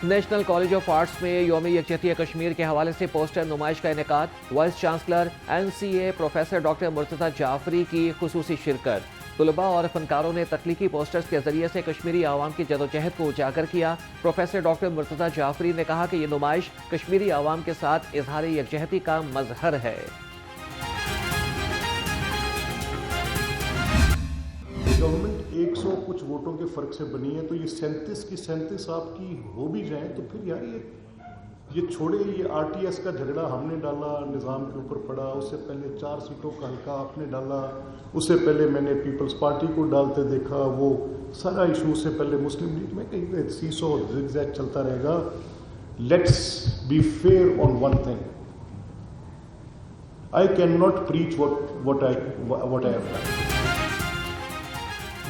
National college of arts में यौम यकजहती कश्मीर के हवाले से पोस्टर नुमाइश का इनेकाद। Vice chancellor NCA professor doctor Murtaza Jafri की खुसूसी शिरकत। तुलबा और फनकारों ने तख्लीकी पोस्टर्स के जरिए से कश्मीरी आवाम की जदोजहद को उजागर किया। प्रोफेसर डॉक्टर मुर्तज़ा जाफरी ने कहा कि ये नुमाइश कश्मीरी आवाम के साथ इजहार यकजहती का मजहर है। गवर्नमेंट 100 कुछ वोटों के फर्क से बनी है, तो ये 37 की 37 आपकी हो भी जाए तो फिर यार ये छोड़े। ये RTS का झगड़ा हमने डाला, निज़ाम के ऊपर पड़ा। उससे पहले 4 सीटों का हल्का आपने डाला। उससे पहले मैंने पीपल्स पार्टी को डालते देखा। वो सारा इशू से पहले मुस्लिम लीग में कहीं सीसो ज़िगज़ैग चलता रहेगा। Let's be fair on one thing, I can not preach what I have done।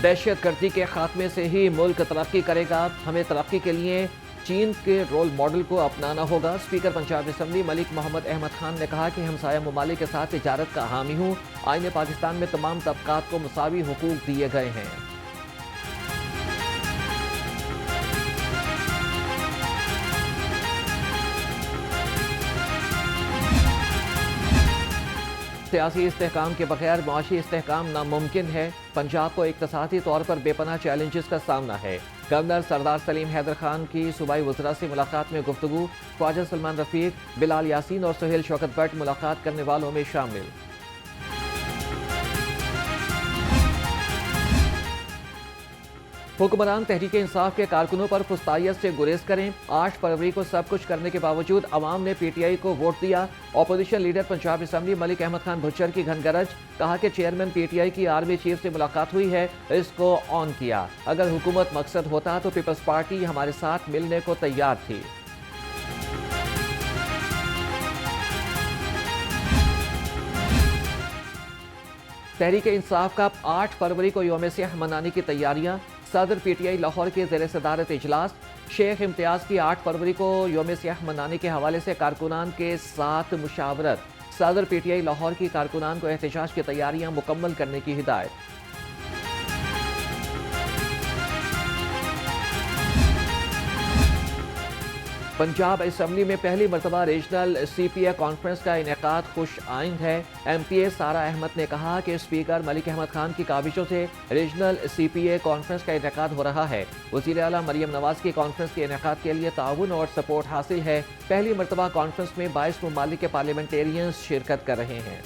दहशतगर्दी के खात्मे से ही मुल्क तरक्की करेगा। हमें तरक्की के लिए चीन के रोल मॉडल को अपनाना होगा। स्पीकर पंजाब असम्बली मलिक मोहम्मद अहमद खान ने कहा कि हमसाया ममालिक के साथ तिजारत का हामी हूँ। आईन पाकिस्तान में तमाम तबकात को मुसावी हुकूक दिए गए हैं। सियासी इस्तेहकाम के बगैर मुआशी इस्तेहकाम नामुमकिन है। पंजाब को इक़्तिसादी तौर पर बेपनाह चैलेंजेस का सामना है। गवर्नर सरदार सलीम हैदर खान की सूबाई वज़रा से मुलाकात में गुफ्तगू। ख्वाजा सलमान रफीक, बिलाल यासीन और सुहेल शौकत भट्ट मुलाकात करने वालों में शामिल। हुक्मरान तहरीक इंसाफ के कारकुनों पर फुस्तायत से गुरेज करें। 8 फरवरी को सब कुछ करने के बावजूद अवाम ने PTI को वोट दिया। Opposition leader Punjab assembly Malik Ahmed Khan Bhuchar की घनगरज। कहा कि चेयरमैन PTI की आर्मी चीफ से मुलाकात हुई है, इसको ऑन किया। अगर हुकूमत मकसद होता तो पीपल्स पार्टी हमारे साथ मिलने को तैयार थी। तहरीक इंसाफ का 8 फरवरी को यौम सियाह मनाने की तैयारियां। सदर PTI लाहौर के ज़ेर सदारत इजलास। शेख इम्तियाज़ की 8 फरवरी को यौम सियाह मनाने के हवाले से कारकुनान के साथ मुशावरत। सदर PTI लाहौर की कारकुनान को एहतजाज की तैयारियां मुकम्मल करने की हिदायत। पंजाब असम्बली में पहली मरतबा रीजनल CPA कॉन्फ्रेंस का इनेकाद खुश आइंद है। MPA सारा अहमद ने कहा कि स्पीकर मलिक अहमद खान की काविशों से रीजनल CPA कॉन्फ्रेंस का इनेकाद हो रहा है। वज़ीर आला मरियम नवाज की कॉन्फ्रेंस के इनेकाद के लिए ताउन और सपोर्ट हासिल है। पहली मरतबा कॉन्फ्रेंस में 22 ममालिक के पार्लियामेंटेरियंस शिरकत कर रहे हैं।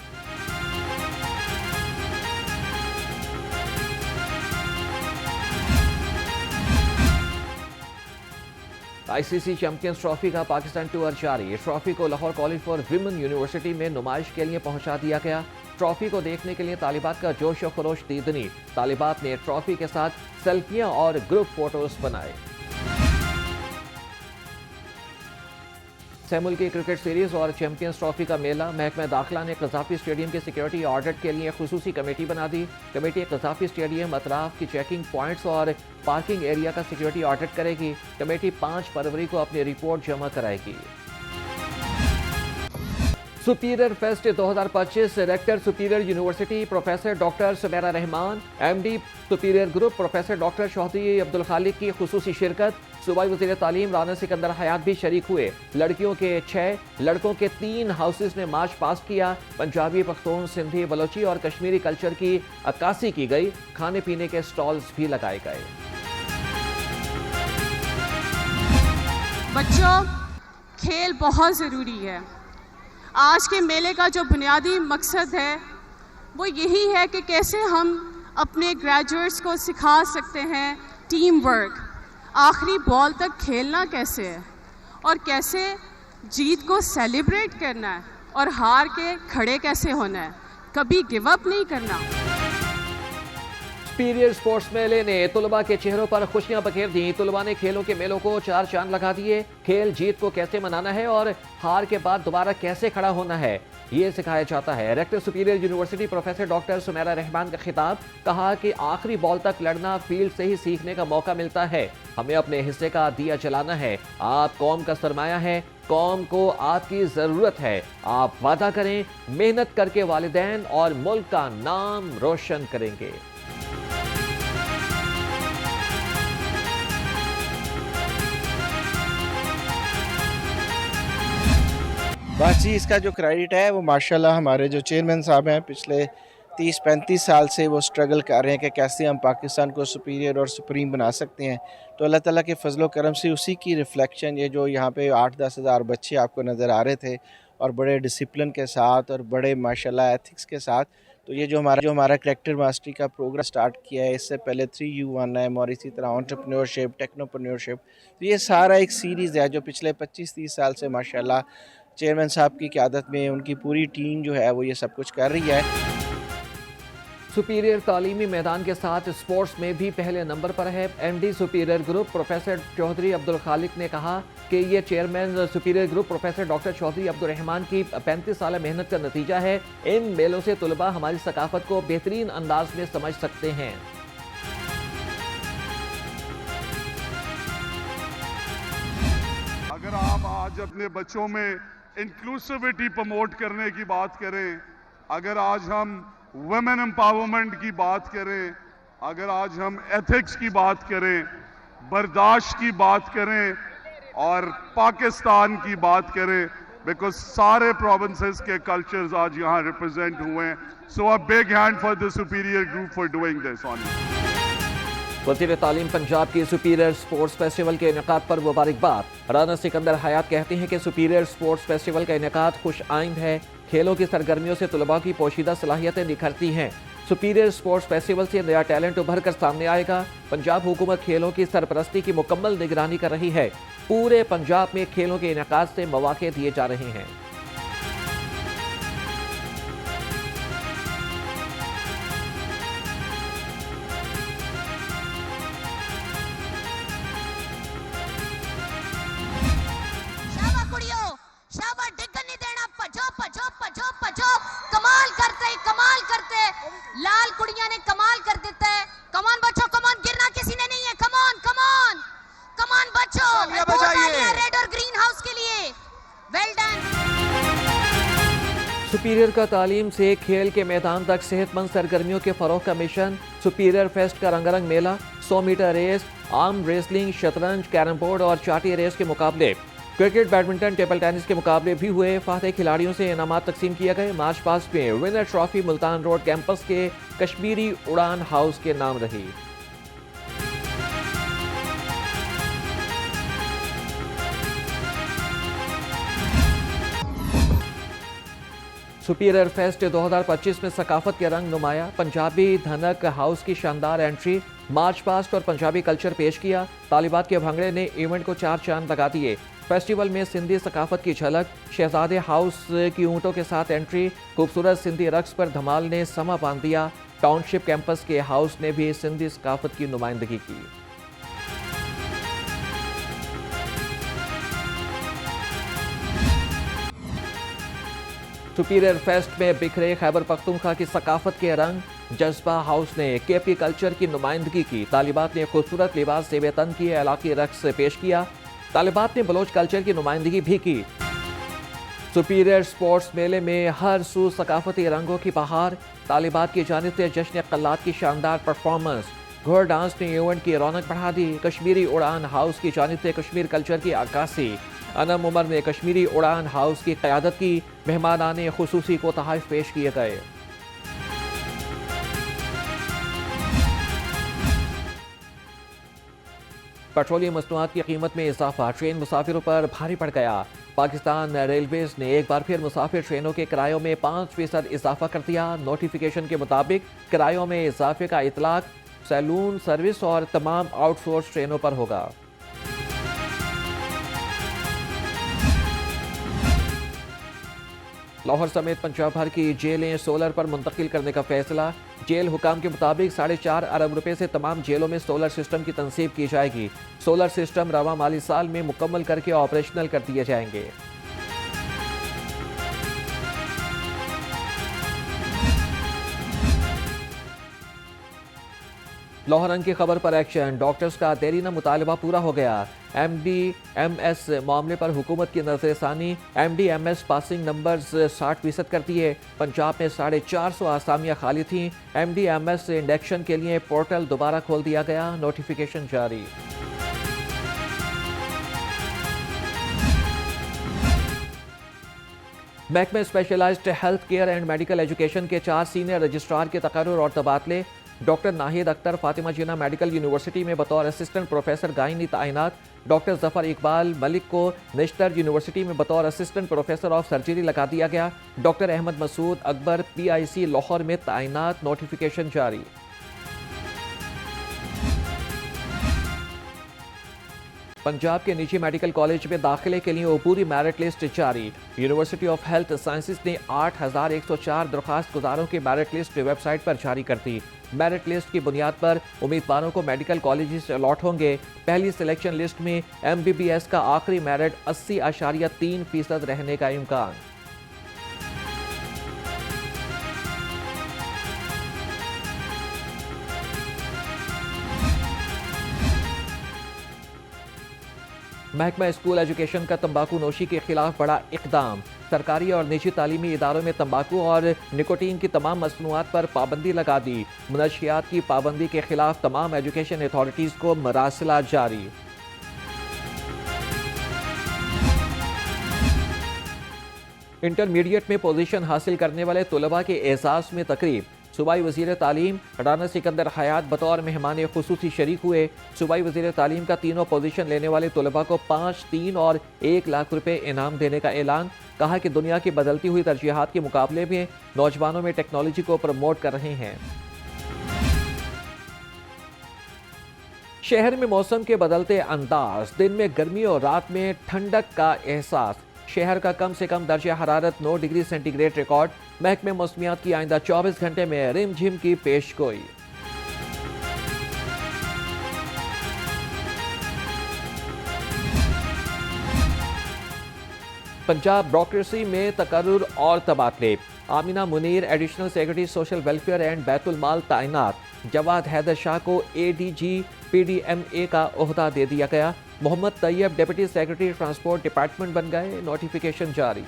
ICC चैंपियंस ट्रॉफी का पाकिस्तान टूर जारी। ट्रॉफी को Lahore college for women university में नुमाइश के लिए पहुंचा दिया गया। ट्रॉफी को देखने के लिए तालिबात का जोश और खरोश दीदनी। तालिबात ने ट्रॉफी के साथ सेल्फियां और ग्रुप फोटोज बनाए। मुल्की क्रिकेट सीरीज और चैंपियंस ट्रॉफी का मेला। महकमा दाखिला ने कज़ाफी स्टेडियम की सिक्योरिटी ऑडिट के लिए खुसूसी कमेटी बना दी। कमेटी कज़ाफी स्टेडियम, अतराफ की चेकिंग पॉइंट्स और पार्किंग एरिया का सिक्योरिटी ऑडिट करेगी। कमेटी 5 फरवरी को अपनी रिपोर्ट जमा कराएगी। Superior fest 2025 rector superior university professor doctor Sumera Rehman, MD superior group professor doctor Chaudhry Abdul Khaliq की खुसूसी शिरकत। सूबाई वज़ीर तालीम राना सिकंदर हयात भी शरीक हुए। लड़कियों के 6, लड़कों के 3 हाउसेज ने मार्च पास किया। पंजाबी, पख्तून, सिंधी, बलोची और कश्मीरी कल्चर की अक्कासी की गई। खाने पीने के स्टॉल्स भी लगाए गए। बच्चों, खेल बहुत ज़रूरी है। आज के मेले का जो बुनियादी मकसद है वो यही है कि कैसे हम अपने ग्रेजुएट्स को सिखा सकते हैं टीम वर्क, आखिरी बॉल तक खेलना कैसे है और कैसे जीत को सेलिब्रेट करना है और हार के खड़े कैसे होना है, कभी गिव अप नहीं करना। सुपीरियर स्पोर्ट्स मेले ने तुलबा के चेहरों पर खुशियां बखेर दी। तुलबा ने खेलों के मेलों को 4 चांद लगा दिए। खेल जीत को कैसे मनाना है और हार के बाद दोबारा कैसे खड़ा होना है, ये सिखाया जाता है। Rector superior university professor doctor Sumera Rahman का खिताब। कहा कि आखिरी बॉल तक लड़ना फील्ड से ही सीखने का मौका मिलता है। हमें अपने हिस्से का दिया जलाना है। आप कौम का सरमाया है, कौम को आपकी ज़रूरत है। आप वादा करें, मेहनत करके वालिदैन और मुल्क का नाम रोशन करेंगे। बाकी इसका जो क्रेडिट है वो माशाल्लाह हमारे जो चेयरमैन साहब हैं पिछले 30-35 साल से वो स्ट्रगल कर रहे हैं कि कैसे हम पाकिस्तान को सुपीरियर और सुप्रीम बना सकते हैं। तो अल्लाह ताला के फजलो करम से उसी की रिफ्लेक्शन ये जो यहाँ पे 8-10 हज़ार बच्चे आपको नज़र आ रहे थे और बड़े डिसिप्लिन के साथ और बड़े माशाल्लाह एथिक्स के साथ, तो ये जो हमारा करैक्टर मास्टरी का प्रोग्राम स्टार्ट किया है, इससे पहले 3U1M और इसी तरह एंटरप्रेन्योरशिप, टेक्नोप्रेन्योरशिप, तो ये सारा एक सीरीज़ है जो पिछले 25-30 साल से माशाल्लाह चेयरमैन साहब की क़यादत में उनकी पूरी टीम जो है वो ये सब कुछ कर रही है। सुपीरियर तालीमी मैदान के साथ स्पोर्ट्स में भी पहले नंबर पर है। MD superior group professor Chaudhry Abdul Khaliq ने कहा कि ये chairman superior group professor doctor Chaudhry Abdul Rehman की 35 साल मेहनत का नतीजा है। इन मेलों से तुलबा हमारी सकाफत को बेहतरीन अंदाज में समझ सकते हैं। अगर आप आज अपने बच्चों में इंक्लूसिविटी प्रमोट करने की बात करें, अगर आज हम वुमेन एम्पावरमेंट की बात करें, अगर आज हम एथिक्स की बात करें, बर्दाश्त की बात करें और पाकिस्तान की बात करें, बिकॉज सारे प्रोविंसेस के कल्चर्स आज यहाँ रिप्रेजेंट हुए हैं। So a big hand for the superior group for doing this on. वज़ीर तालीम पंजाब की सुपीरियर स्पोर्ट्स फेस्टिवल के इनेकाद पर मुबारकबाद। राना सिकंदर हयात कहते हैं कि सुपीरियर स्पोर्ट्स फेस्टिवल का इनेकाद खुश आइंद है। खेलों की सरगर्मियों से तुलबा की पोशीदा सलाहियतें निखरती हैं। सुपीरियर स्पोर्ट्स फेस्टिवल से नया टैलेंट उभर कर सामने आएगा। पंजाब हुकूमत खेलों की सरपरस्ती की मुकम्मल निगरानी कर रही है। पूरे पंजाब में खेलों के इनेकाद से मौके दिए जा रहे हैं। लाल कुड़ियां ने कमाल कर देता है। कमान बच्चों, कमान, गिरना किसी ने नहीं है। कमान कमान कमान बच्चों, रेड और ग्रीन हाउस के लिए वेल डन। सुपीरियर का तालीम से खेल के मैदान तक सेहतमंद सरगर्मियों के फरोग का मिशन। सुपीरियर फेस्ट का रंगारंग मेला, 100 मीटर रेस, आर्म रेसलिंग, शतरंज, कैरम बोर्ड और चाटी रेस के मुकाबले, क्रिकेट, बैडमिंटन, टेबल टेनिस के मुकाबले भी हुए। फातेह खिलाड़ियों से इनामात तकसीम किए गए। मार्च पास्ट में winner trophy Multan road campus के कश्मीरी उड़ान हाउस के नाम रही। सुपीरियर फेस्ट 2025 में सकाफत के रंग नुमाया। पंजाबी धनक हाउस की शानदार एंट्री, मार्च पास्ट और पंजाबी कल्चर पेश किया। तालिबात के भंगड़े ने इवेंट को 4 चांद लगा दिए। फेस्टिवल में सिंधी सकाफत की झलक, शहजादे हाउस की ऊँटों के साथ एंट्री, खूबसूरत सिंधी रक्स पर धमाल ने समा बांध दिया। टाउनशिप कैंपस के हाउस ने भी सिंधी सकाफत की नुमाइंदगी की। सुपीरियर फेस्ट में बिखरे खैबर पख्तूनख्वा की सकाफत के रंग, जज्बा हाउस ने केपी कल्चर की नुमाइंदगी की। तालिबात ने खूबसूरत लिबास से बेतन किए इलाकी रक्स पेश किया। तालिबात ने बलोच कल्चर की नुमाइंदगी भी की। सुपीरियर स्पोर्ट्स मेले में हर सू सकाफती रंगों की बहार। तालिबात की जानिब से जश्न कल्लात की शानदार परफॉर्मेंस, घोड़ डांस ने इवेंट की रौनक बढ़ा दी। कश्मीरी उड़ान हाउस की जानिब से कश्मीर कल्चर की अक्कासी, अनम उमर ने कश्मीरी उड़ान हाउस की क़यादत की। मेहमानाने खुसूसी को तोहफ़े पेश किए गए। पेट्रोलियम मसनूआत की कीमत में इजाफा, ट्रेन मुसाफिरों पर भारी पड़ गया। पाकिस्तान रेलवेज ने एक बार फिर मुसाफिर ट्रेनों के किरायों में 5% इजाफा कर दिया। नोटिफिकेशन के मुताबिक किरायों में इजाफे का इतलाक सैलून सर्विस और तमाम आउटसोर्स ट्रेनों पर होगा। लाहौर समेत पंजाब भर की जेलें सोलर पर मुंतकिल करने का फैसला। जेल हुकाम के मुताबिक 4.5 अरब रुपए से तमाम जेलों में सोलर सिस्टम की तनसीब की जाएगी। सोलर सिस्टम रवा माली साल में मुकम्मल करके ऑपरेशनल कर दिए जाएंगे। लाहौर रंग की खबर पर एक्शन, डॉक्टर्स का देरीना मुतालबा पूरा हो गया। MD-MS मामले पर हुकूमत की नजरसानी, MD-MS पासिंग नंबर्स 60% कर दिए। पंजाब में 450 आसामियां खाली थीं। MD-MS इंडक्शन के लिए पोर्टल दोबारा खोल दिया गया, नोटिफिकेशन जारी। महकमे specialised health care and medical education के 4 सीनियर रजिस्ट्रार के तकर्रुर और तबादले। Doctor Nahid Akhtar Fatima Jinnah medical university में बतौर असिस्टेंट प्रोफेसर गायनी तैनात। डॉक्टर जफर इकबाल मलिक को नेशनल यूनिवर्सिटी में बतौर असिस्टेंट प्रोफेसर ऑफ सर्जरी लगा दिया गया। डॉक्टर अहमद मसूद अकबर PIC लाहौर में तैनात, नोटिफिकेशन जारी। पंजाब के निजी मेडिकल कॉलेज में दाखिले के लिए पूरी मेरिट लिस्ट जारी। यूनिवर्सिटी ऑफ हेल्थ साइंसेज ने 8,104 दरख्वास्त गुजारों की मेरिट लिस्ट वेबसाइट पर जारी कर दी। मेरिट लिस्ट की बुनियाद पर उम्मीदवारों को मेडिकल कॉलेज अलॉट होंगे। पहली सिलेक्शन लिस्ट में MBBS का आखिरी मेरिट 80.3% रहने का इम्कान। महकमा स्कूल एजुकेशन का तंबाकू नोशी के खिलाफ बड़ा इकदाम। सरकारी और निजी तालीमी इदारों में तंबाकू और निकोटीन की तमाम मसनूआत पर पाबंदी लगा दी। मुनशियात की पाबंदी के खिलाफ तमाम एजुकेशन अथॉरिटीज को मरासला जारी। इंटरमीडिएट में पोजीशन हासिल करने वाले तुलबा के एजाज में तकरीब। सूबाई वज़ीर तालीम राना सिकंदर हयात बतौर मेहमान खुसूसी शरीक हुए। सूबाई वज़ीर तालीम का तीनों पोजीशन लेने वाले तुलबा को 5, 3 और 1 लाख रुपए इनाम देने का ऐलान। कहा कि दुनिया की बदलती हुई तरजीहात के मुकाबले में नौजवानों में टेक्नोलॉजी को प्रमोट कर रहे हैं। शहर में मौसम के बदलते अंदाज, दिन में गर्मी और रात में ठंडक का एहसास। शहर का कम से कम दर्जा हरारत 9 डिग्री सेंटीग्रेड रिकॉर्ड। महकमे मौसमियात की आइंदा 24 घंटे में रिमझिम की पेशगोई। पंजाब ब्यूरोक्रेसी में तकर्रुर और तबादले। Amina Munir additional secretary social welfare and Baitul Maal तैनात। जवाद हैदर शाह को ADG PDMA का ओहदा दे दिया गया। Mohammad Tayyab deputy secretary transport department बन गए, नोटिफिकेशन जारी।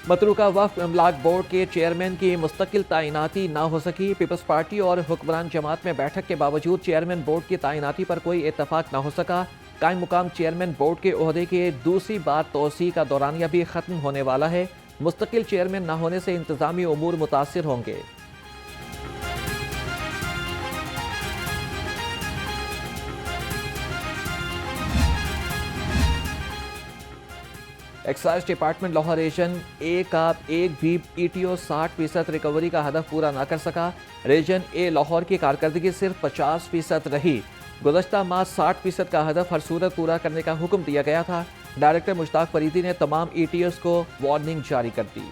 मतरूका वक्फ इमलाक बोर्ड के चेयरमैन की मुस्तकिल तैनाती ना हो सकी। पीपल्स पार्टी और हुक्मरान जमात में बैठक के बावजूद चेयरमैन बोर्ड की तैनाती पर कोई इत्तफाक ना हो सका। कायम मुकाम चेयरमैन बोर्ड के ओहदे के दूसरी बार तोसी का दौरानिया भी खत्म होने वाला है। मुस्तकिल चेयरमैन न होने से इंतजामी उमूर मुतासिर होंगे। Excise department Lahore region A का एक भी ETO 60% रिकवरी का हदफ पूरा ना कर सका। रीजन A लाहौर की कारकर्दगी सिर्फ 50% रही। गुज़श्ता माह 60% का हदफ हर सूरत पूरा करने का हुक्म दिया गया था। डायरेक्टर मुश्ताक फरीदी ने तमाम ETOs को वार्निंग जारी कर दी।